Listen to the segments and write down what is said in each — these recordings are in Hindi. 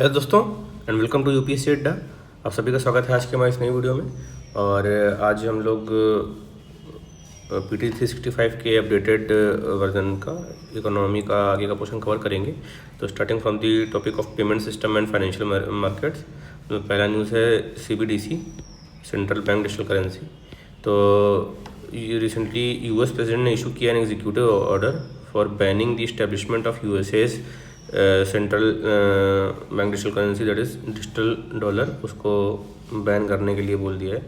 हेलो दोस्तों एंड वेलकम टू यूपीएससी अड्डा। आप सभी का स्वागत है आज के हमारे इस नई वीडियो में। और आज हम लोग PT 365 के अपडेटेड वर्जन का इकोनॉमी का आगे का पोर्शन कवर करेंगे। तो starting from the topic of payment system and financial markets, तो पहला न्यूज़ है CBDC, central bank digital currency. तो ये रिसेंटली US प्रेसिडेंट ने इशू किया an executive order for banning the establishment of USA's central bank digital currency, that is digital dollar, उसको बैन करने के लिए बोल दिया है।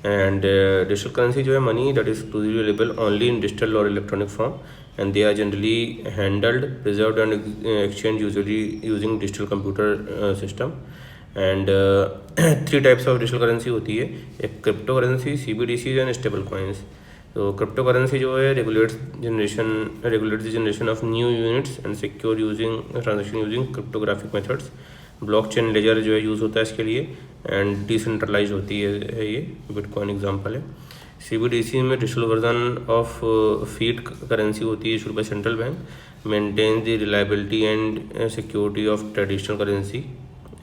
एंड डिजिटल करेंसी जो है money that is exclusively available only in digital और electronic form, and they are generally handled, preserved and exchange usually using digital computer system. And 3 types of digital currency होती है, एक cryptocurrency, CBDC and stable coins. तो क्रिप्टो करेंसी जो है regulates the generation of new units and secure using transaction using cryptographic methods. Blockchain ledger जो है यूज़ होता है इसके लिए, एंड डिसेंट्रलाइज होती है ये, बिटकॉइन एग्जांपल है। CBDC में digital version of fiat currency होती है issued by central bank, maintain the reliability and security of traditional currency,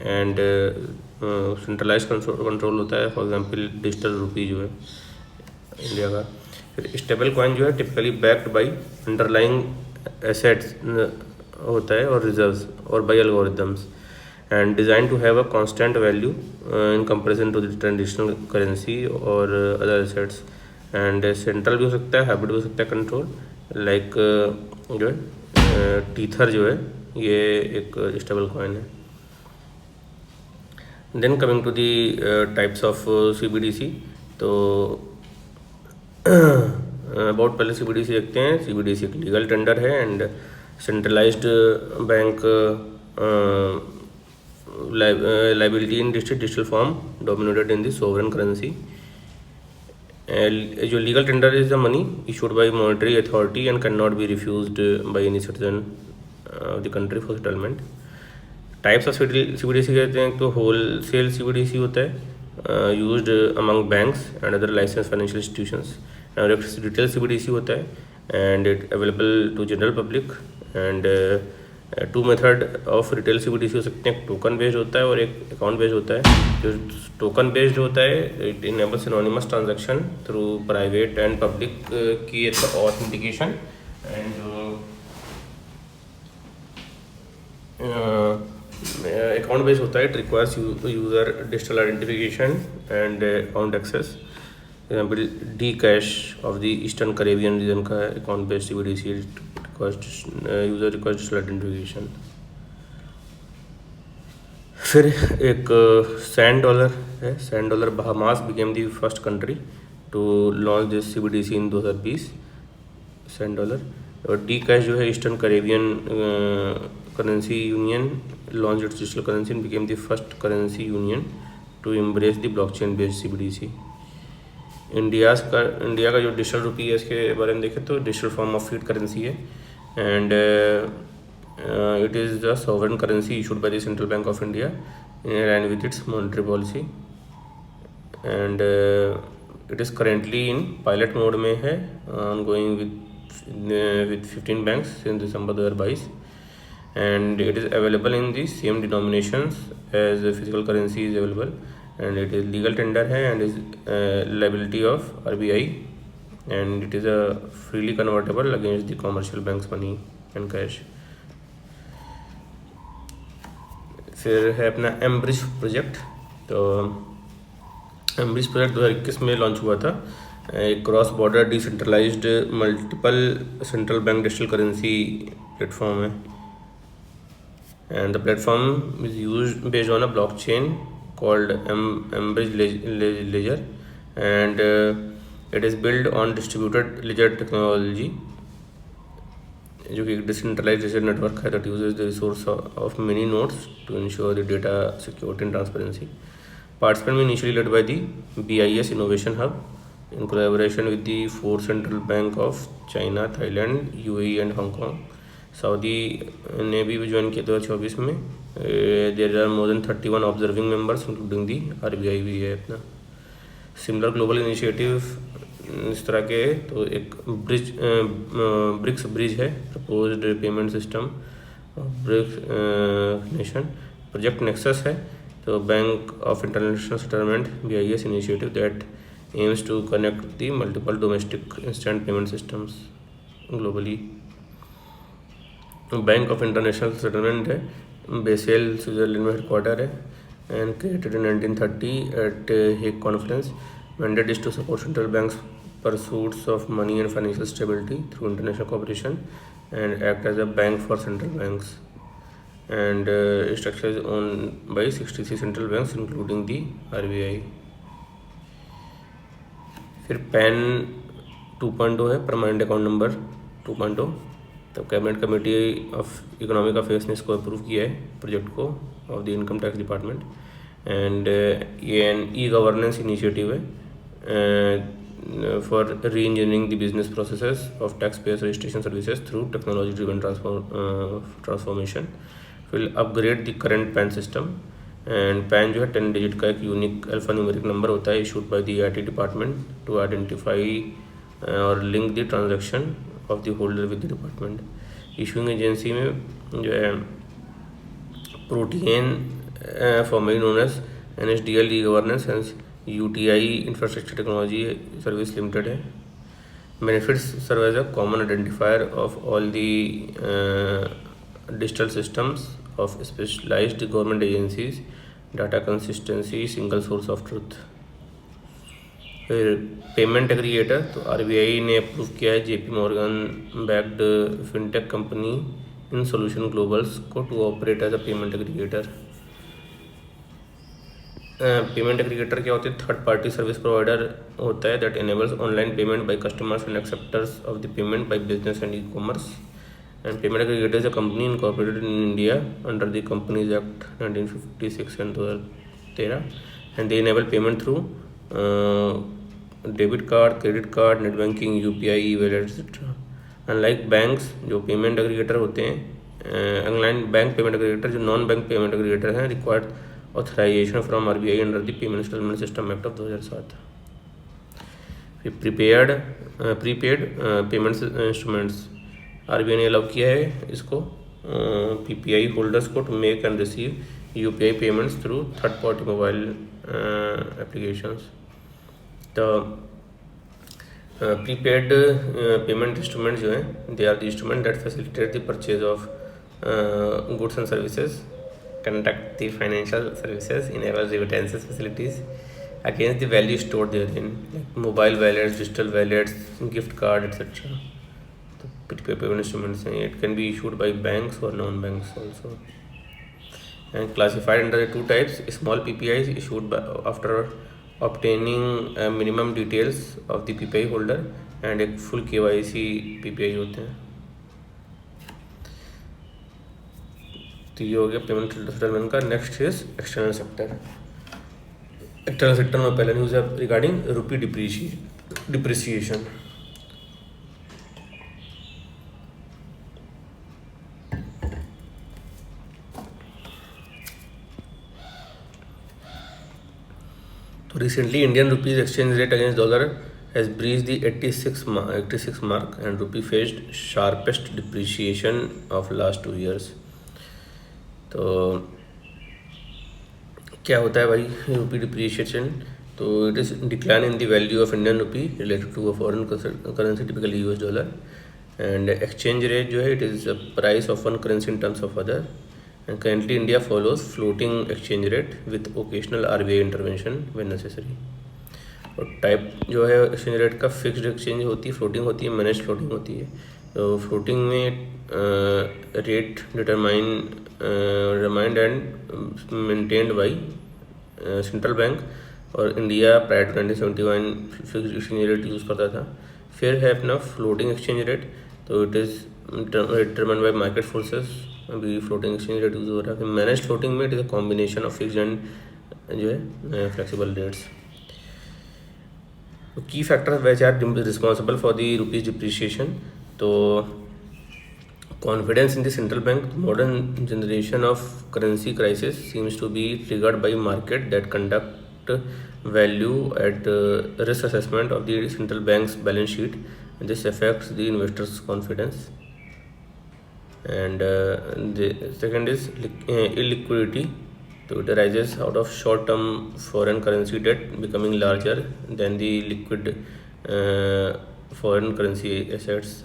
and centralise control होता है, फॉर एग्जांपल डिजिटल रुपी जो है इंडिया का। फिर स्टेबल कॉइन जो है typically backed by underlying assets होता है और रिजर्व्स और by algorithms, and design to have a constant value in comparison to the traditional currency और अदर एसेट्स। एंड सेंट्रल भी हो सकता है, हाइब्रिड भी हो सकता है कंट्रोल, लाइक जो है टीथर जो है ये एक स्टेबल कॉइन है। Then coming to the types of CBDC, तो अबाउट पहले CBDC देखते हैं। CBDC एक लीगल टेंडर है and centralised bank liability in digital form dominated in the sovereign currency. जो legal tender is the money issued by monetary authority and can not be refused by any citizen of the country for settlement. Types of CBDC कहते हैं तो होलसेल CBDC होता है used among banks and other licence financial institutions, और एक रिटेल CBDC होता है and it available to general public. And 2 method of retail CBDC हो सकते हैं, एक टोकन बेस्ड होता है और एक अकाउंट बेस्ड होता है। जो टोकन बेस्ड होता है it enables anonymous transaction through private and public key authentication, and account based होता है it requires user digital identification and account access. Example D cash of the Eastern Caribbean region का account based CBDC user requires digital identification. फिर एक सैंड डॉलर है। Sand Dollar Bahamas became the first country to launch this CBDC in 2020, Sand Dollar. और डी कैश जो है Eastern Caribbean currency union launched its digital currency and became the first currency union to embrace the blockchain based CBDC। India का जो डिजिटल रुपी है इसके बारे में देखें तो digital form of fiat currency है, and it is the sovereign currency issued by the central bank of India in line with its monetary policy, and it is currently in pilot mode में है, ongoing with 15 banks since December 2022, and it is available in the same denominations as the physical currency is available, and it is legal tender है and is liability of RBI, and it is a freely convertible against the commercial banks money and cash। फिर है अपना एम्ब्रिज प्रोजेक्ट। तो एम्ब्रिज प्रोजेक्ट 2021 में लॉन्च हुआ था, एक cross border decentralised multiple central bank digital currency platform है, and the platform is used based on a blockchain called Ambridge Ledger, and it is built on distributed ledger technology, जो कि एक डिसेंट्रलाइज्ड ledger network है that uses the resource of many nodes to ensure the data security and transparency। Participant was initially led by the BIS Innovation Hub in collaboration with the 4 central bank of China, Thailand, UAE and Hong Kong। Saudi ने भी ज्वाइन किया 2024 में। There are more than 31 observing members including the RBI भी है अपना। सिमिलर ग्लोबल इनिशिएटिव इस तरह के, तो एक ब्रिक्स ब्रिज है, proposed payment system BRICS nation project Nexus है, तो bank of international settlement BIS initiative that aims to connect the multiple domestic instant payment systems globally. Bank of international settlement है, बेसेल स्विट्जरलैंड में हेडक्वार्टर है, and created in 1930 at Hague conference. Mandate is to support central banks pursuits of money and financial stability through international cooperation and act as a bank for central banks, and its structure is owned by 63 central banks including the RBI। फिर पैन 2.0 है, परमानेंट अकाउंट नंबर 2.0। तो cabinet committee of economic affairs ने इसको अप्रूव किया है प्रोजेक्ट को of the income tax department, and ये एन ई गवर्नेंस इनिशिएटिव है for re-engineering the business processes of taxpayers registration services through technology-driven transformation। will upgrade the current PAN system, and PAN जो है 10 डिजिट का एक यूनिक अल्फान्यूमेरिक नंबर होता है issued by the IT department to identify और link the transaction of the holder with the department। issuing agency में जो है Protean formerly known as NSDL e-governance and UTI infrastructure technology service limited है। Benefits serve as a common identifier of all the digital systems of specialised government agencies, data consistency, single source of truth. फिर पेमेंट एग्रीगेटर, तो RBI ने अप्रूव किया है JP Morgan backed fintech company in solution globals को to operate as a payment aggregator. Payment aggregator क्या होते हैं? थर्ड पार्टी सर्विस प्रोवाइडर होता है that enables online payment by customers and acceptors of the payment by business and e-commerce. And payment aggregator is a company incorporated in India under the companies act 1956 and 2013, and they enable payment through debit card, credit card, net banking, UPI, e-wallet etcetera. Unlike banks जो पेमेंट एग्रीगेटर होते हैं, ऑनलाइन बैंक पेमेंट एग्रीगेटर जो नॉन बैंक पेमेंट एग्रीगेटर हैं required authorisation from RBI under the payment settlement system act of 2007। फिर प्रीपेड पेमेंट्स इंस्ट्रूमेंट्स, RBI ने अलाउ किया है इसको PPI होल्डर्स को to make and receive UPI payments through third party mobile applications. तो प्रीपेड पेमेंट इंस्ट्रूमेंट जो हैं they are the instrument that facilitate the purchase of goods and services, conduct the financial services, enable remittances facilities against the value stored therein, like mobile wallets, digital wallets, gift card, etc. तो prepaid payment instruments हैं, it can be issued by banks or non-banks also, and classified under the two types: small PPIs issued by after obtaining minimum details of the PPI holder, and एक full KYC PPI होते हैं। तो ये हो गया पेमेंट सेटलमेंट का। Next is external sector. External sector में पहला न्यूज़ है रिगार्डिंग रुपी डिप्रिसिएशन। तो recently Indian rupee's exchange rate against dollar has breached the 86 mark and rupee faced sharpest depreciation of last 2 years। तो क्या होता है भाई रुपी डिप्रिशिएशन? तो it is decline in the value of Indian rupee related to a foreign currency typically $, and exchange rate जो है it is price of one currency in terms of other, and currently India follows floating exchange rate with occasional RBI intervention when necessary. और टाइप जो है एक्सचेंज रेट का फिक्स्ड एक्सचेंज होती है, फ्लोटिंग होती है, मैनेज फ्लोटिंग होती है। तो फ्लोटिंग में rate determined and maintained by central bank, और India prior to 1971 fixed exchange rate use करता था। फिर है अपना फ्लोटिंग एक्सचेंज रेट, तो it is determined by market forces, अभी फ्लोटिंग एक्सचेंज रेट यूज़ हो रहा है। फिर मैनेज फ्लोटिंग में it is a combination of fixed and जो है flexible rates. Key factors which are responsible for the rupee's depreciation, तो confidence in the central bank. Modern generation of currency crisis seems to be triggered by market that conduct value at risk assessment of the central bank's balance sheet, and this affects the investors' confidence. And the second is illiquidity. So it arises out of short-term foreign currency debt becoming larger than the liquid foreign currency assets,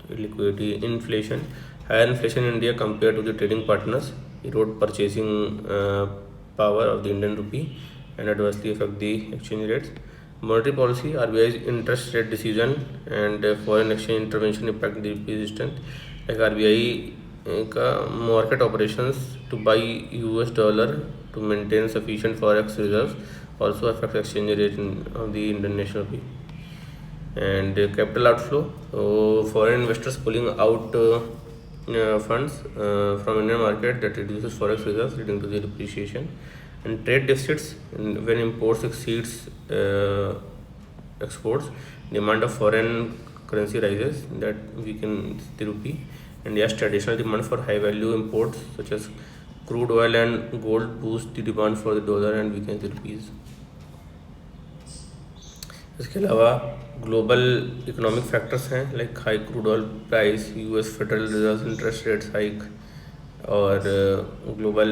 liquidity, inflation. Higher inflation in India compared to the trading partners erode purchasing power of the Indian rupee and adversely affect the exchange rates. Monetary policy, RBI's interest rate decision and foreign exchange intervention impact the rupee strength. Like RBI का market operations to buy US dollar to maintain sufficient forex reserves also affects exchange rate of the Indian national rupee. And capital outflow, so foreign investors pulling out funds from Indian market that reduces forex reserves leading to the depreciation. And trade deficits, when imports exceeds exports, demand of foreign currency rises that weaken the rupee. India's traditional demand for high value imports such as crude oil and gold boost the demand for the dollar and weakens the rupees. इसके अलावा ग्लोबल इकोनॉमिक फैक्टर्स हैं like high crude oil price, US federal reserve interest rates hike और global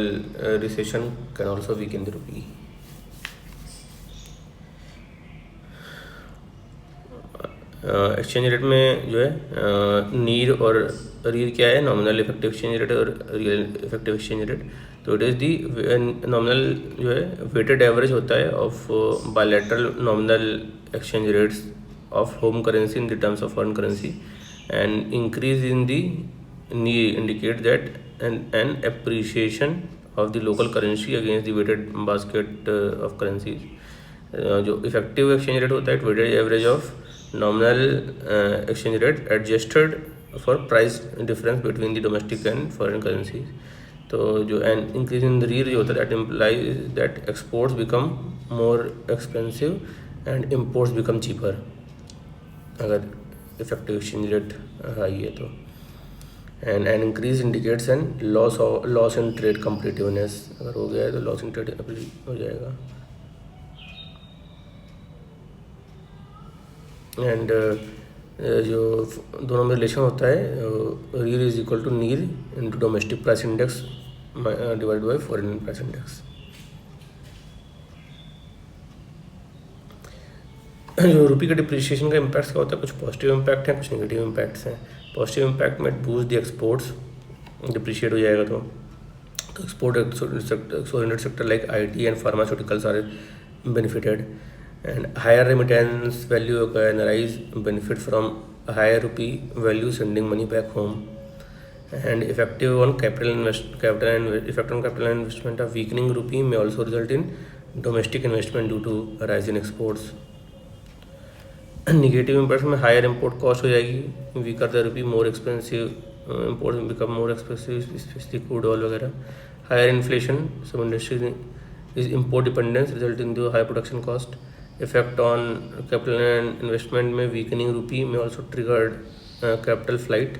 recession can also weaken the rupee. Exchange rate में जो है नीर और रीर क्या है, नॉमिनल इफेक्टिव एक्सचेंज रेट और रियल इफेक्टिव एक्सचेंज रेट. तो इट इज़ दी नॉमिनल जो है वेटेड एवरेज होता है of bilateral nominal exchange rates of home currency in the terms of foreign currency, and increase in the indicate that an appreciation of the local currency against the weighted basket of currencies. जो effective exchange rate होता है weighted average of nominal exchange rate adjusted for price difference between the domestic and foreign currencies. तो जो an increase in the rear जो होता है that implies that exports become more expensive and imports become cheaper अगर effective exchange rate हाई है तो. and an increase indicates an loss in trade competitiveness, अगर हो गया है तो loss in trade हो जाएगा. and जो दोनों में रिलेशन होता है रीर इज इक्वल टू नीर into domestic price index divide by foreign price index. जो रुपये के डिप्रिशिएशन का इम्पैक्ट क्या होता है, कुछ पॉजिटिव इम्पैक्ट हैं, कुछ नेगेटिव इम्पैक्ट्स हैं. पॉजिटिव इम्पैक्ट में बूस्ट द एक्सपोर्ट्स, डिप्रिशिएट हो जाएगा तो export sector like IT and pharmaceuticals are benefited. And higher remittance value can rise benefit from higher rupee value sending money back home. And effective on capital investment of weakening rupee में also result in domestic investment due to rise in exports. Negative impact में हायर इम्पोर्ट कॉस्ट हो जाएगी, weaker the rupee more expensive, import become more expensive specially crude oil वगैरह. Higher inflation, some industry is import dependence result in the high production cost. Effect on capital and investment में वीकनिंग रुपी में also triggered capital flight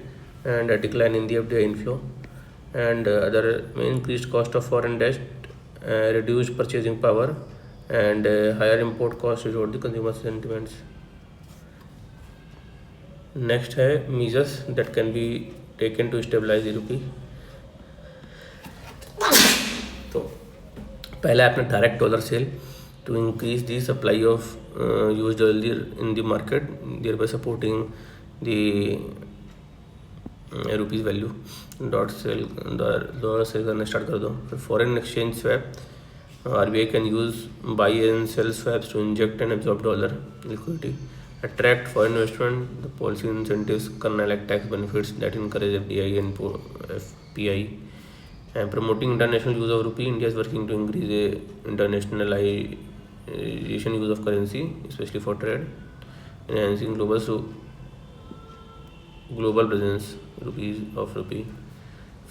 and a decline in the FDI inflow. And other में increased cost of foreign debt, reduced purchasing power and higher import cost resort the consumer sentiments. Next है measures that can be taken to stabilise the rupee. तो पहला है अपना direct dollar sale to increase the supply of US dollar in the market, thereby supporting the rupee's value. Dollar sale करना स्टार्ट कर दो. फिर foreign exchange swap, RBI can use buy and sell swaps to inject and absorb dollar liquidity. Attract foreign investment, the policy incentives करना like tax benefits that encourage FDI and FPI. And promoting international use of rupee, India is working to increase the internationalization use of currency, especially for trade, enhancing global presence of rupee.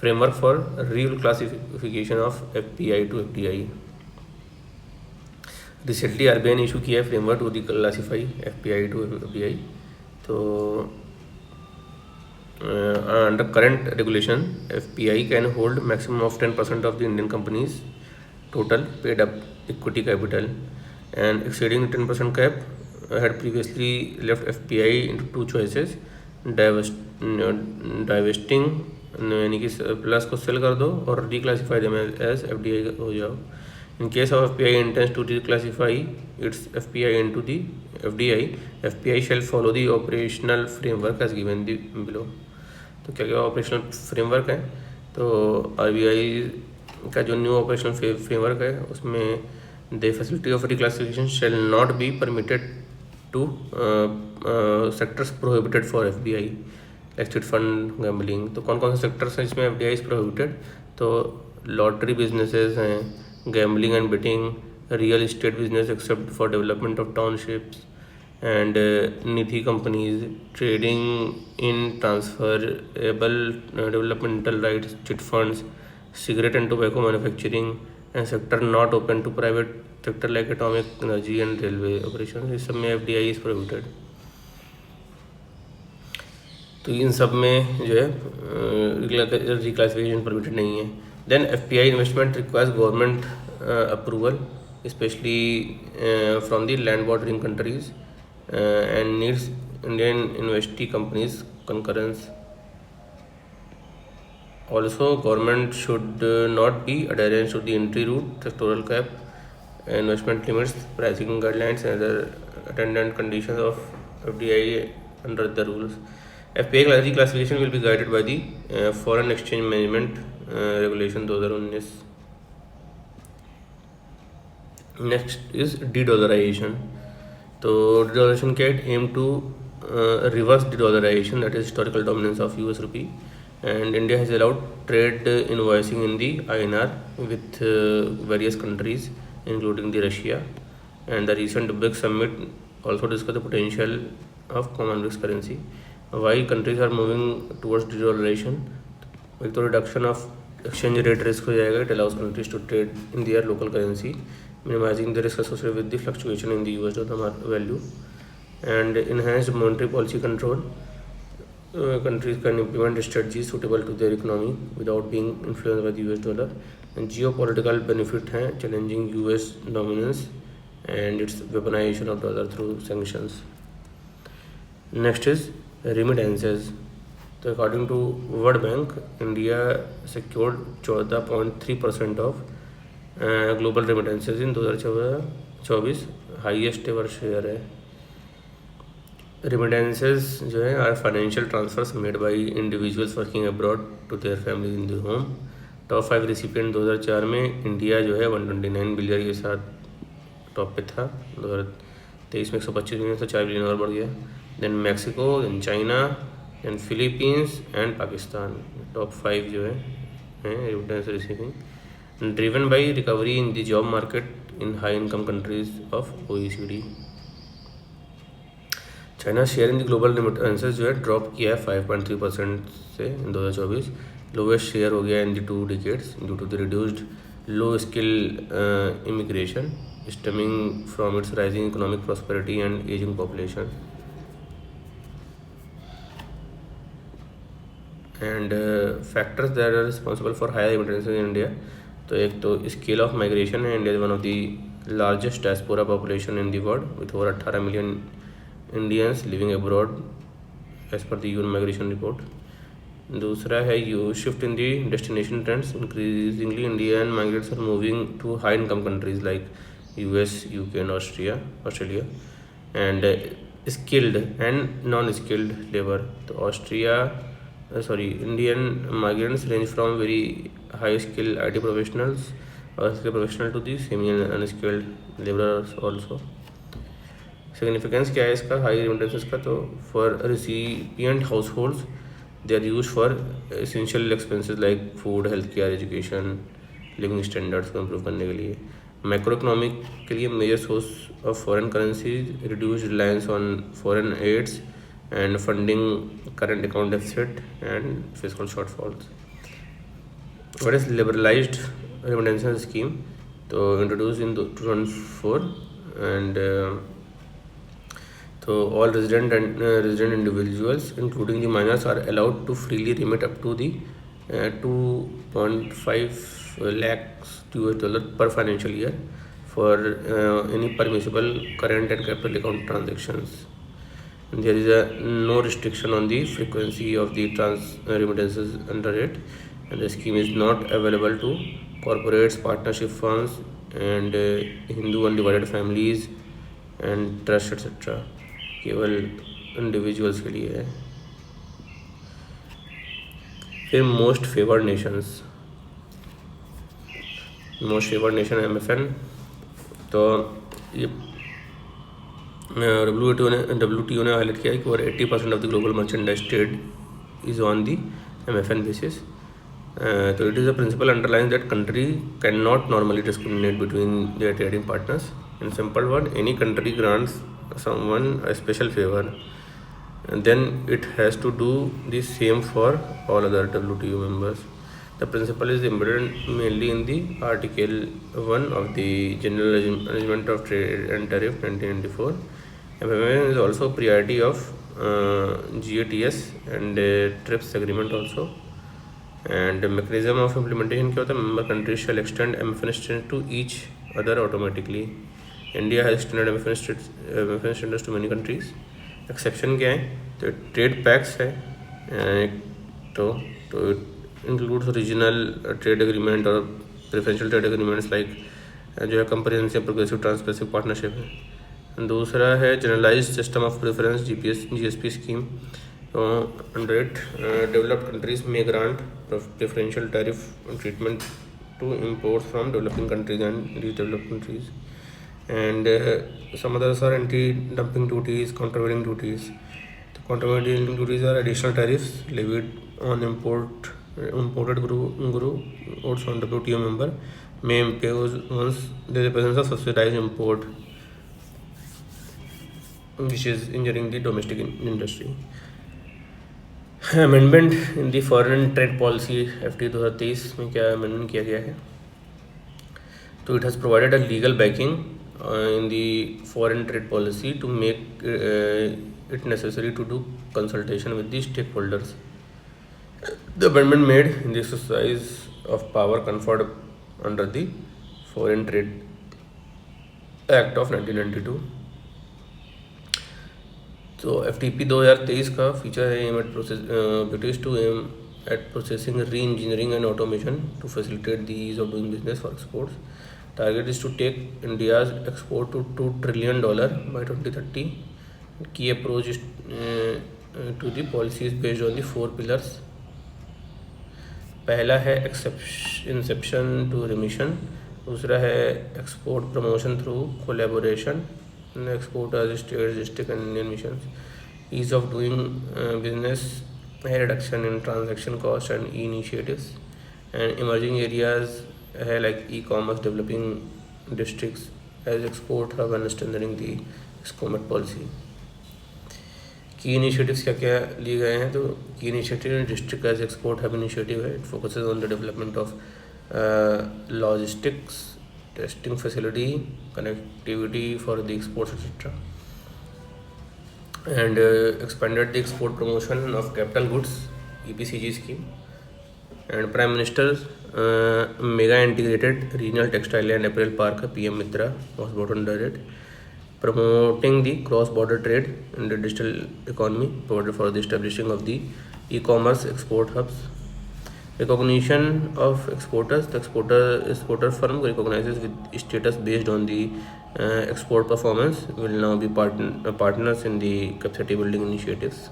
Framework for reclassification of FPI to FDI. Recently RBI ने इशू किया है framework to reclassify FPI to FDI. तो under current regulation FPI can hold maximum of 10% of the Indian company's total paid up equity capital, and exceeding 10% cap had previously left FPI into two choices: divesting यानी कि प्लस को सेल कर दो और रिक्लासीफाई देम एज FDI हो जाओ. In case of FPI intends to reclassify its FPI into the FDI, FPI shall follow the operational framework as given below. तो क्या क्या ऑपरेशनल फ्रेमवर्क है? तो RBI का जो न्यू ऑपरेशनल फ्रेमवर्क है उसमें the facility of reclassification shall not be permitted to sectors prohibited for FDI like chit fund, gambling. तो कौन कौन से सेक्टर्स हैं इसमें FDI इज प्रोहिबिटेड? तो लॉटरी बिजनेसेस हैं, gambling and betting, real estate business except for development of townships, and Nidhi companies, trading in transferable developmental rights, chit funds, cigarette and tobacco manufacturing, and sector not open to private sector like atomic energy and railway operations. इस सब में FDI is prohibited. तो इन सब में जो है रिक्लासिफिकेशन परमिटेड नहीं है. Then FPI investment requires government approval, especially from the land bordering countries, and needs Indian investee companies concurrence. Also, government should not be adherent to the entry route, sectoral cap, investment limits, pricing guidelines, and other attendant conditions of FDI under the rules. FPI reclassification will be guided by the Foreign Exchange Management Regulation 2019. Next is de-dollarization. तो de-dollarization क्या है? Aim to reverse de-dollarization, that is historical dominance of US rupee, and India has allowed trade invoicing in the INR with various countries including the Russia, and the recent BRICS summit also discussed the potential of common BRICS currency. Why countries are moving towards de-dollarization? एक तो reduction of exchange rate risk हो जाएगा. It allows countries to trade in their local currency, minimising the risk associated with the fluctuation in the US dollar value, and enhanced monetary policy control. Countries can implement strategies suitable to their economy without being influenced by the US dollar. And geopolitical benefit है challenging US dominance and its weaponization of dollar through sanctions. Next is remittances. तो according to World Bank, India secured 14.3% of global remittances in 2024, highest ever share है. रेमिटेंसेज जो है are financial transfers made by individuals working abroad to their family in the home. Top 5 recipient 2004 में इंडिया जो है 129 बिलियन के साथ टॉप पे था. 2023 में 125 बिलियन से 4 बिलियन और बढ़ गया. Then Mexico, then China, and Philippines and Pakistan top 5 जो है remittance receiving, driven by recovery in the job market in high income countries of OECD. China share in the global remittances जो है ड्रॉप किया है 5.3% से इन 2024. लोवेस्ट शेयर हो गया in the 2 decades due to the reduced low skill immigration stemming from its rising economic prosperity and ageing population. And factors that are responsible for higher remittances in India. तो एक तो स्केल ऑफ माइग्रेशन है. India is one of the largest diaspora population in the world with over 18 million Indians living abroad as per the UN migration report. दूसरा है you shift in the destination trends. Increasingly Indian migrants are moving to high income countries like US, UK and Australia, and skilled and non skilled labour. तो Indian migrants range from very high skilled IT professionals or skilled professional to the semi and unskilled laborers also. Significance क्या है इसका हाई रेमिटेंसेस का? तो for recipient households they are used for essential expenses like food, health care, education, living standards को improve करने के लिए. मैक्रो इकोनॉमिक के लिए major source of foreign currency, reduce reliance on foreign aids and funding current account deficit and fiscal shortfalls. What is liberalized remittances scheme? तो introduced in 2004, and so all resident individuals including the minors are allowed to freely remit up to the 2.5 lakhs $US per financial year for any permissible current and capital account transactions. There is no restriction on the frequency of the remittances under it, and the scheme is not available to corporates, partnership firms, and Hindu undivided families and trust etc. केवल इंडिविजुअल्स के लिए है. फिर मोस्ट फेवर्ड नेशन MFN. तो ये WTO ने हाईलाइट किया है कि over 80% of the global merchandise trade is on the MFN basis. तो it is a principle underline that country can not normally discriminate between their trading partners. In simple word, any country grants someone a special favor, and then it has to do the same for all other WTO members. The principle is embedded mainly in the Article 1 of the General Arrangement of Trade and Tariff 1994. MFN is also a priority of GATS and TRIPS agreement also. And the mechanism of implementation क्या होता है? Member countries shall extend MFN standards to each other automatically. India has extended MFN standards to many countries. Exception क्या है? तो ट्रेड पैक्स है तो it includes regional trade agreement और प्रेफरेंशियल ट्रेड एग्रीमेंट्स लाइक जो है कंप्रिहेंसिव प्रोग्रेसिव ट्रांसपेसिफिक पार्टनरशिप है. दूसरा है generalised system of preference GSP scheme. तो अंडर इट डेवलप्ड कंट्रीज में grant preferential tariff treatment to imports from developing countries and developed countries. And some others are anti-dumping duties, countervailing duties. The countervailing duties are additional tariffs levied on imported goods on WTO member may impose once there is the presence of subsidized import, which is injuring the domestic industry. Amendment in the foreign trade policy FTA 2023 में क्या amendment किया गया है? तो it has provided a legal backing in the foreign trade policy to make it necessary to do consultation with the stakeholders. The amendment made in the exercise of power conferred under the Foreign Trade Act of 1992. तो FTP 2023 का फीचर है British to aim at processing, re-engineering and automation to facilitate the ease of doing business for exports. Target is to take India's export to $2 trillion by 2030. Key approach is to the policy is based on the 4 pillars. पहला है इंसेप्शन टू रिमिशन. दूसरा है export promotion through collaboration. Export as state district and Indian mission. Ease of doing business है reduction in transaction cost and initiatives. And emerging areas है like e-commerce developing districts as export hub and strengthening the SCOMET policy. Key initiatives क्या क्या लिए गए हैं? तो key initiative district as export hub initiative है. It focuses on the development of logistics, testing facility, connectivity for the exports etcetera. And expanded the export promotion of capital goods EPCG scheme. And Prime Minister's mega integrated regional textile and apparel park PM Mitra was brought under it, promoting the cross-border trade in the digital economy, provided for the establishing of the e-commerce export hubs. Recognition of exporters. The exporter firm recognizes with status based on the export performance will now be partners in the capacity building initiatives.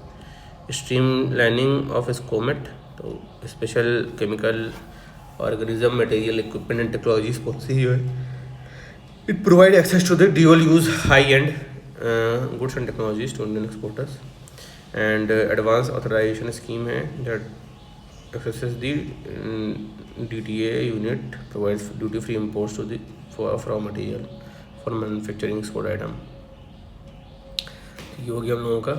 Streamlining of SCOMET. तो special chemical organism material equipment and technologies policy जो है it provide access to the dual use high end goods and technologies to Indian exporters. And advance authorisation scheme है that accesses the DTA unit provides duty free imports to the from material for manufacturing export item. ये हो गया हम लोगों का.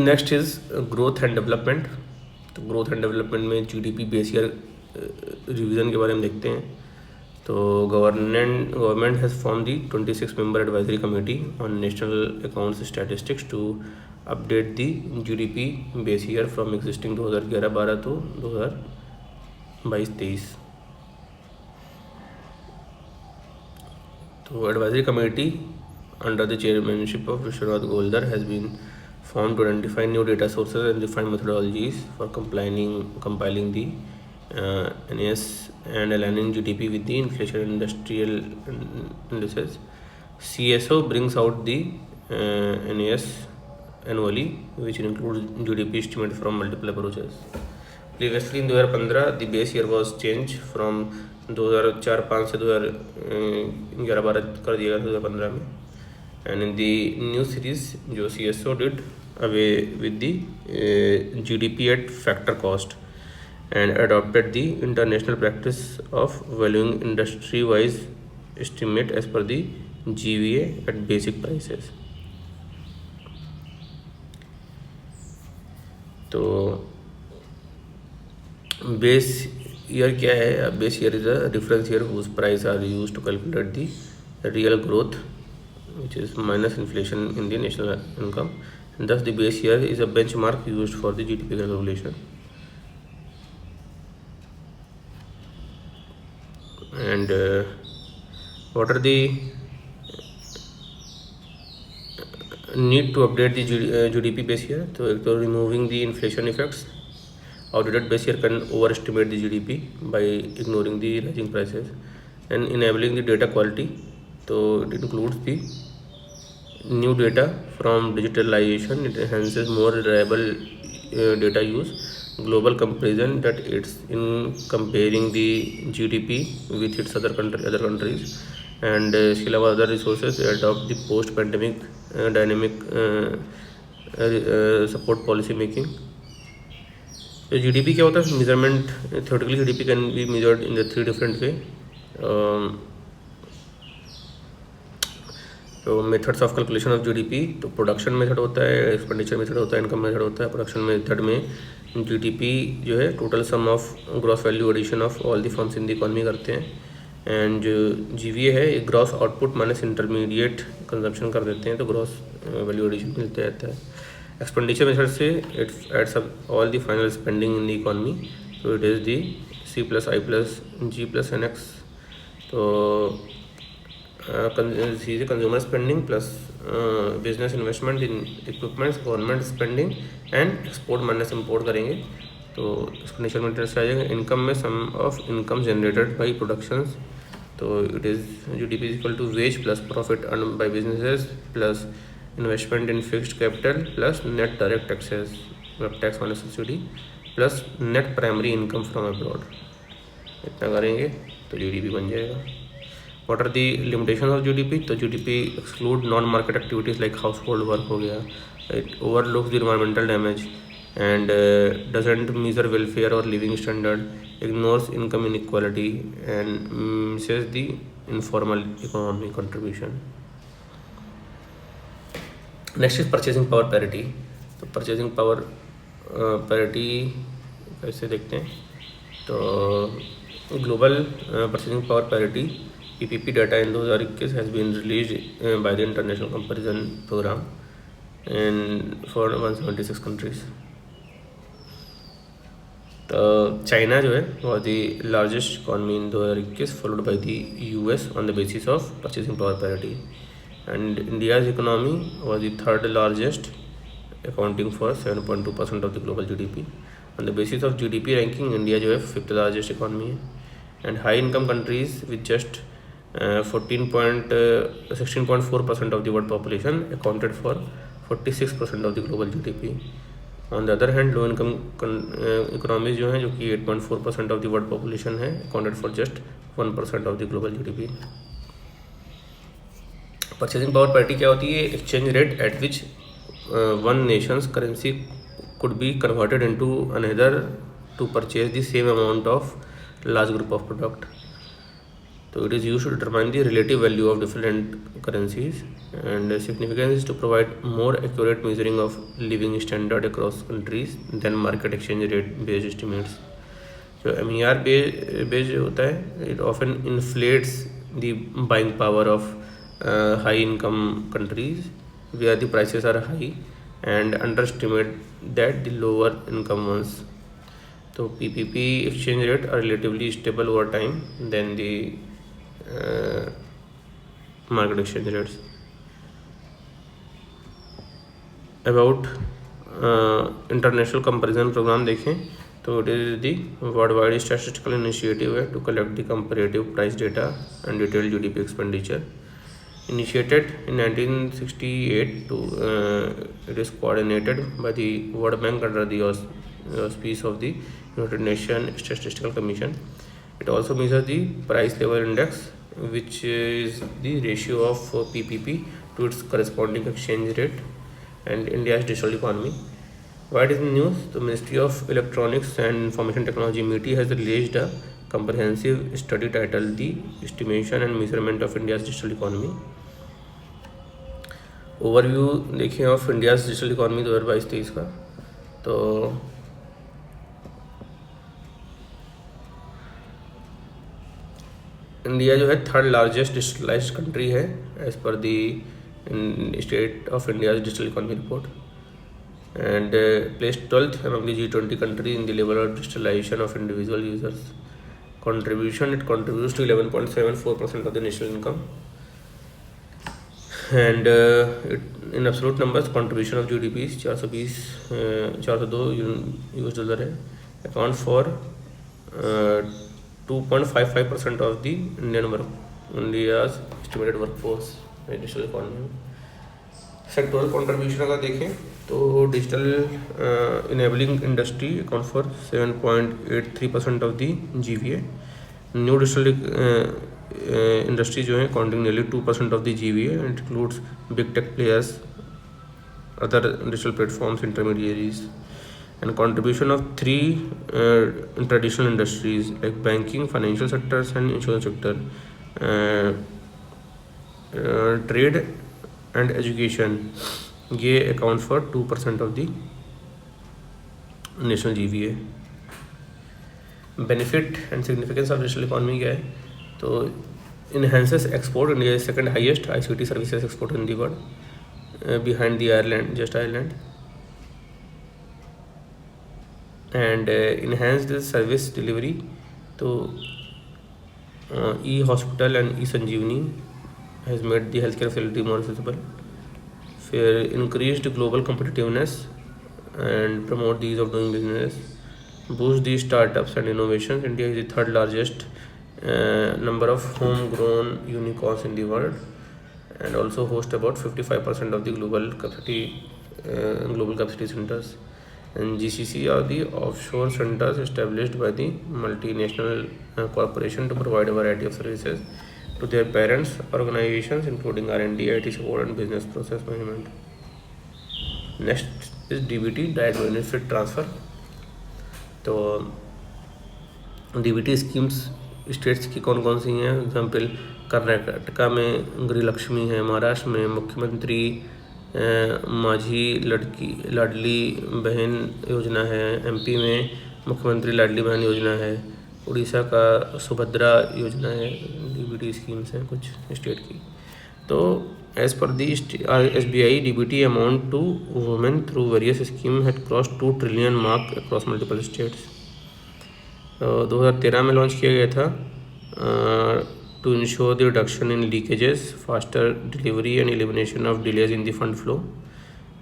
Next is growth and development. तो ग्रोथ एंड डेवलपमेंट में GDP बेस ईयर रिवीजन के बारे में देखते हैं. तो government has form the 26 member advisory committee on national accounts statistics to update the GDP base year from existing 2011-12 to 2022-23. तो advisory committee under the chairmanship of Vishwanath Goldar, has been formed to identify new data sources and refine methodologies for compiling the NAS and aligning GDP with the inflation industrial indices. CSO brings out the NAS annually, which includes GDP estimate from multiple approaches. Previously in 2015 the base year was changed from 2004-5 से 2011-12 कर दिया गया 2015 में. And in the new series जो CSO did away with the GDP at factor cost and adopted the international practice of valuing industry-wise estimate as per the GVA at basic prices. तो बेस ईयर क्या है? Base year is a reference year whose price are used to calculate the real growth, which is minus inflation in the national income, and thus the base year is a benchmark used for the GDP calculation. And what are the need to update the GDP base year? So removing the inflation effects. Outdated base year can overestimate the GDP by ignoring the rising prices, and enabling the data quality. So it includes the new data from digitalization. It enhances more reliable data use, global comparison that aids in comparing the GDP with its other countries, and skill of other resources. They adopt the post-pandemic dynamic support policy making. तो GDP क्या होता है? Measurement theoretically GDP can be measured in the 3 different way. तो methods of calculation of GDP, तो प्रोडक्शन मेथड होता है, एक्सपेंडिचर मेथड होता है, इनकम मेथड होता है. प्रोडक्शन मेथड में GDP जो है total sum of gross value addition of all the firms in the economy करते हैं. एंड जो GVA है ये gross output minus intermediate consumption कर देते हैं, तो ग्रॉस वैल्यू एडिशन मिलते रहता है. एक्सपेंडिचर मेथड से it adds up all the final spending in the economy, तो इट इज़ दी C+I+G+NX. तो consumer spending plus business investment in equipments, government spending and export minus import करेंगे. तो एक्सपेंडिचर मेथड से आ जाएगा. इनकम में sum of income generated by productions, तो it is GDP is equal to wage plus profit earn by businesses plus investment in fixed capital plus net direct taxes, tax minus subsidy plus net primary income from abroad. इतना करेंगे तो GDP बन जाएगा. What are the limitation of GDP? तो GDP exclude non market activities like household work हो गया. It overlooks the environmental damage and doesn't measure welfare or living standard, ignores income inequality and misses the informal economy contribution. Next is purchasing power parity. तो purchasing power parity कैसे देखते हैं? तो global purchasing power parity PPP data in 2021 has been released by the International Comparison Program and for 176 countries. तो चाइना जो है was the largest economy in 2021, followed by the US on the basis of purchasing power parity, and India's economy was the third largest accounting for 7.2% of the global GDP. On the basis of GDP ranking India जो है 5th लार्जेस्ट इकॉनमी है. And high income countries with just 16.4% of the world population accounted for 46% of the global GDP. On the other hand low income economies जो हैं जो कि 8.4% ऑफ द वर्ल्ड पॉपुलेशन है accounted for just 1% of the global GDP. Purchasing power parity क्या होती है? Exchange rate at which one nation's currency could be converted into another to purchase the same amount of large group of product. So it is used to determine the relative value of different currencies, and significance is to provide more accurate measuring of living standard across countries than market exchange rate based estimates. So MER based होता है, it often inflates the buying power of high income countries where the prices are high and underestimate that the lower income ones. So PPP exchange rate are relatively stable over time than the market exchange rates. About international comparison programme देखें तो it is the world wide statistical initiative है to collect the comparative price data and detail GDP expenditure. Initiated in 1968, it is coordinated by the World Bank under the auspice of the United Nations Statistical Commission. It also measures the price level index, which is the ratio of PPP to its corresponding exchange rate and India's digital economy. Why it is in news? The Ministry of Electronics and Information Technology (MeitY) has released a comprehensive study titled "The Estimation and Measurement of India's Digital Economy." Overview देखिए ऑफ इंडियाज़ डिजिटल इकॉनमी 2022-23 का. तो इंडिया जो है थर्ड लार्जेस्ट डिजिटलाइज्ड कंट्री है as per the state of India's digital economy report, and placed 12th among the G20 countries in the level of digitalization of individual users. Contribution, it contributes to 11.74% of the national income, and in absolute numbers contribution of GDP is 402 US dollar है, account for 2.55% of the India's estimated workforce in digital economy. Sectoral contribution अगर देखें तो digital enabling industry account for 7.83% of the GVA. New digital industry जो है accounting nearly 2% of the GVA and includes big tech players, other digital platforms, intermediaries, and contribution of 3 traditional industries like banking, financial sectors and insurance sector, trade and education, ये account for 2% of the national GVA. Benefit and significance of digital economy क्या है? तो enhances export. India is second highest ICT services export in the world, behind the Ireland, just Ireland. And enhance the service delivery. तो e-hospital and e-Sanjeevani has made the healthcare facility more accessible. Increased global competitiveness and promote the ease of doing business. Boost the startups and innovations. India is the third largest number of homegrown unicorns in the world, and also host about 55% of the global capacity centers. And GCC are the offshore centers established by the multinational corporation to provide a variety of services to their parents organizations, including R&D, IT support, and business process management. Next is DBT, Direct Benefit Transfer. तो DBT स्कीम्स स्टेट्स की कौन कौन सी हैं? एग्जाम्पल कर्नाटका में गृहलक्ष्मी है, महाराष्ट्र में मुख्यमंत्री माझी लाडली बहन योजना है, MP में मुख्यमंत्री लाडली बहन योजना है, उड़ीसा का सुभद्रा योजना है. DBT स्कीम्स हैं कुछ स्टेट की. तो as per the SBI DBT amount to women through various scheme had cross 2 trillion mark across multiple states. 2013 में लॉन्च किया गया था to ensure the reduction in leakages, faster delivery and elimination of delays in the fund flow.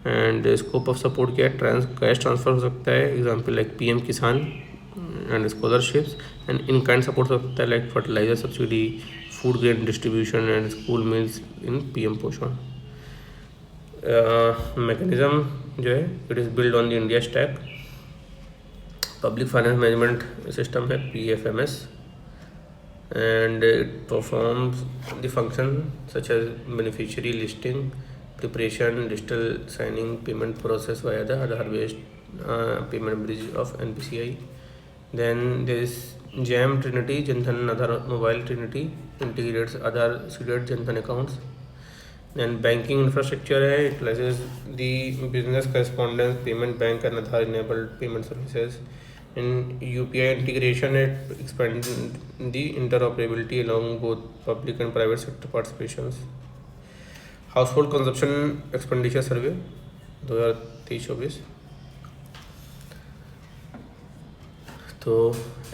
And scope of support क्या है? कैश ट्रांसफ़र हो सकता है, एग्जाम्पल लाइक PM किसान and scholarships, and in kind support हो सकता है like fertilizer subsidy, food grain distribution and school meals in PM पोषण. Mechanism जो है it is built on the India stack. Public finance management system है PFMS, and it performs the function such as beneficiary listing, preparation, digital signing, payment process via the Aadhaar based payment bridge of NPCI. Then there is JAM Trinity, Jan Dhan Aadhaar Mobile Trinity, integrates Aadhaar seeded Jan Dhan accounts. Then banking infrastructure है, utilizes the business correspondence, payment bank and Aadhaar enabled payment services. In UPI integration, it expands the interoperability along both public and private sector participations. Household consumption expenditure survey 2023-24. तो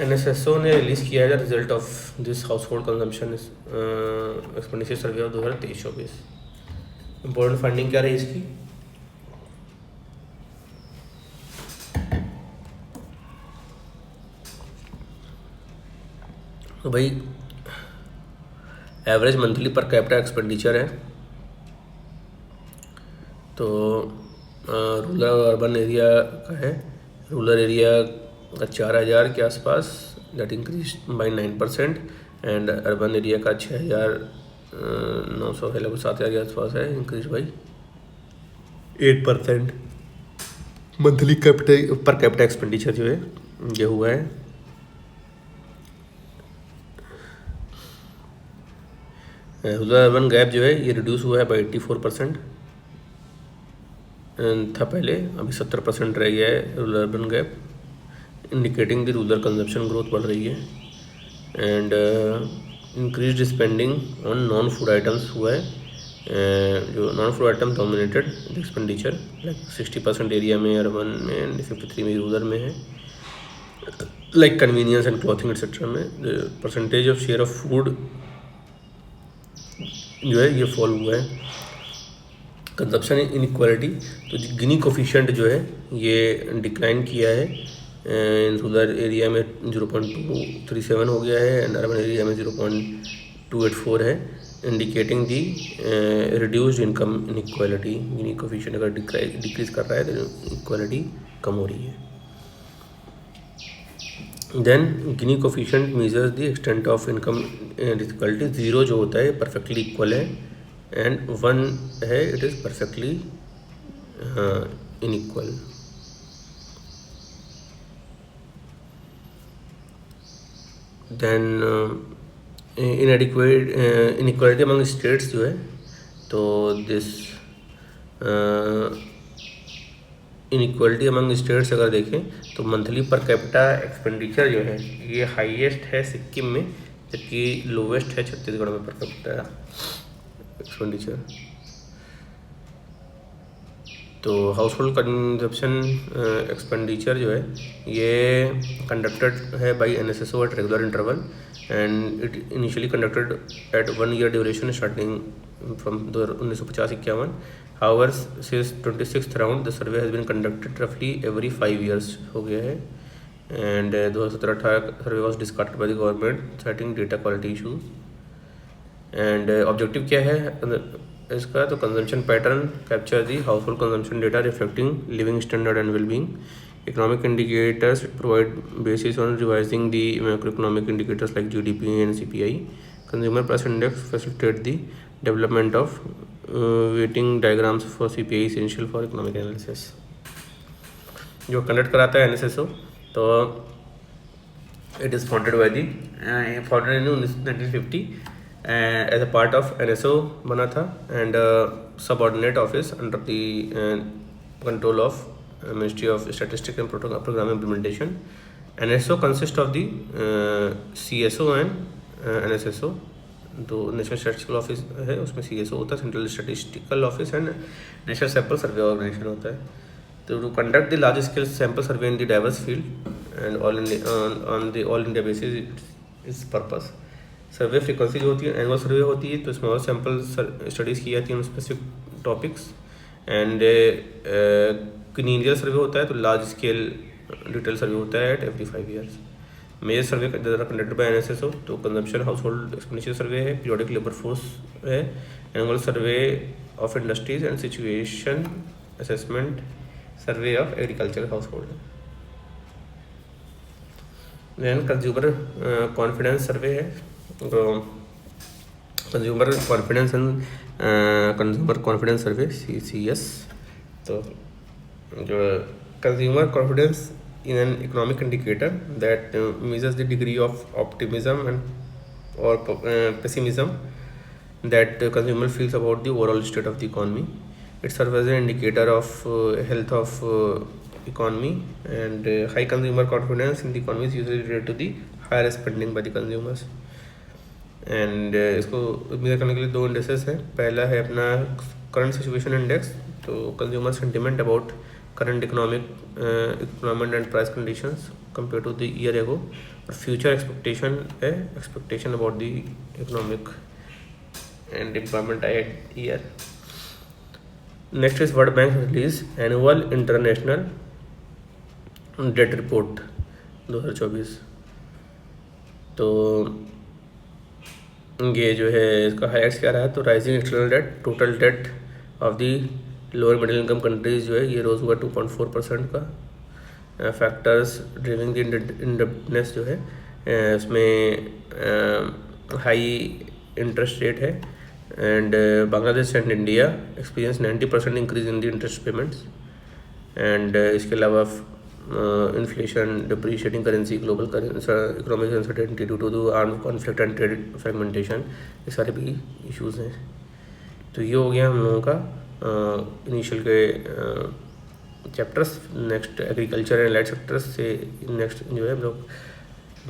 NSSO ने रिलीज़ किया है result of this household consumption expenditure survey of 2023-24. Important funding क्या रही इसकी? तो भाई एवरेज मंथली पर कैपिटा एक्सपेंडिचर है, तो रूरल और अर्बन एरिया का है। रूरल एरिया का 4,000 के आसपास, that increase by 9%, and urban area का 6,900 है, लगभग 7,000 के आसपास है, इंक्रीज बाई 8%। मंथली कैपिटा पर कैपिटा एक्सपेंडिचर जो है ये हुआ है। रूरल अर्बन गैप जो है ये रिड्यूस हुआ है बाई 84% था पहले, अभी 70% रह गया है rural urban gap, indicating the rural consumption growth बढ़ रही है। And increase spending on non food items हुआ है, जो non food item dominated expenditure, like 60% area में अर्बन में एंड 53 में रूरल में है, like convenience and clothing etcetera में। Percentage of share of food जो है ये फॉल हुआ है। कंजप्शन इनइक्वालिटी, तो गिनी कोफिशिएंट जो है ये डिक्लाइन किया है, रूरल एरिया में 0.237 हो गया है एंड अर्बन एरिया में 0.284 है, indicating the reduced income inequality. Gini coefficient अगर डिक्रीज कर रहा है तो इक्वालिटी कम हो रही है। Then Gini coefficient measures the extent of income difficulty. 0 जो होता है परफेक्टली इक्वल है, एंड 1 है it is perfectly unequal. Then inadequate inequality among states जो है, तो दिस इनइक्वालिटी अमंग स्टेट्स अगर देखें तो मंथली पर कैपिटा एक्सपेंडिचर जो है ये हाईएस्ट है सिक्किम में, जबकि लोवेस्ट है छत्तीसगढ़ में पर कैपिटा एक्सपेंडिचर। तो हाउस होल्ड कंजप्शन एक्सपेंडिचर जो है ये कंडक्टेड है by NSSO at regular interval, and it initially conducted at 1 year duration starting from 1950-51। However since 26th round the survey has been conducted रफली एवरी 5 years हो गया है, and 2017-18 survey was discarded by the government citing data quality issues. And objective क्या है इसका, तो consumption pattern capture the house hold consumption data reflecting living standard and wellbeing. Economic indicators provide basis on revising the macro economic indicators like GDP and CPI। Consumer price index facilitate the development of weighting diagrams for CPI essential for economic analysis. जो कंडक्ट कराता है NSSO, तो it is founded by the founded in 1950 as a part of NSO बना था, and subordinate office under the control of ministry of statistics and programme implementation. NSO consist of the CSO and NSSO। तो नेशनल स्टैटिस्टिकल ऑफिस है उसमें CSO होता है, central statistical office, and national sample survey organisation होता है। तो to conduct the large scale sample survey in the diverse field and all India basis इस पर्पस। सर्वे फ्रीक्वेंसी जो होती है एनुअल सर्वे होती है, तो स्मॉल सैंपल स्टडीज़ की जाती हैं specific topics, and clinical survey होता है तो लार्ज स्केल डिटेल सर्वे होता है at every 5 years। Major survey conducted by NSSO, तो consumption house hold expenditure survey है, पीरियोडिक लेबर फोर्स है, annual survey of industries and situation assessment, survey of agriculture house hold. Then consumer confidence survey है, consumer confidence and consumer confidence survey CCS। तो जो consumer confidence in an economic indicator that measures the degree of optimism and or pessimism that the consumer feels about the overall state of the economy. It serves as an indicator of health of economy, and high consumer confidence in the economy is usually related to the higher spending by the consumers. And इसको मेजर करने के लिए 2 इंडेक्सेस हैं। पहला है अपना करंट सिचुएशन इंडेक्स, तो consumer sentiment about current economic employment and price conditions compare to the year ago, और फ्यूचर एक्सपेक्टेशन है expectation about the economic and employment year. Next is World Bank release annual international debt report 2024। तो ये जो है इसका हाईलाइट्स क्या रहा है, तो rising external debt, total date of the lower middle income countries जो है ये रोज़ हुआ 2.4% का। फैक्टर्स ड्राइविंग द इंडेप्टनेस जो है इसमें हाई इंटरेस्ट रेट है, and Bangladesh and India experience 90% increase in the interest payments, and इसके अलावा inflation, depreciating currency, global economic uncertainty due to the armed conflict and trade fragmentation, ये सारे भी इश्यूज़ हैं। तो ये हो गया हम लोगों का इनिशियल के chapters. Next agriculture and light sectors से नेक्स्ट जो है हम लोग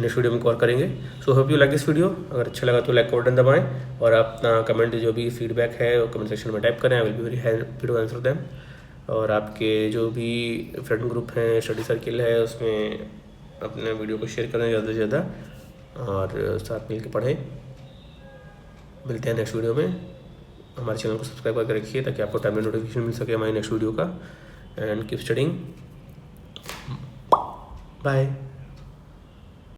नेक्स्ट वीडियो में कवर करेंगे। So hope you like this video. अगर अच्छा लगा तो लाइक का बटन दबाएं और अपना कमेंट जो भी फीडबैक है वो कमेंट सेक्शन में टाइप करें। I will be very happy to answer them. और आपके जो भी फ्रेंड ग्रुप हैं, स्टडी सर्किल है, उसमें अपने वीडियो को शेयर करें ज़्यादा से ज़्यादा और साथ मिल के पढ़ें। मिलते हैं नेक्स्ट वीडियो में। हमारे चैनल को सब्सक्राइब करके रखिए ताकि आपको टाइमली नोटिफिकेशन मिल सके हमारी नेक्स्ट वीडियो का। And keep studying. बाय।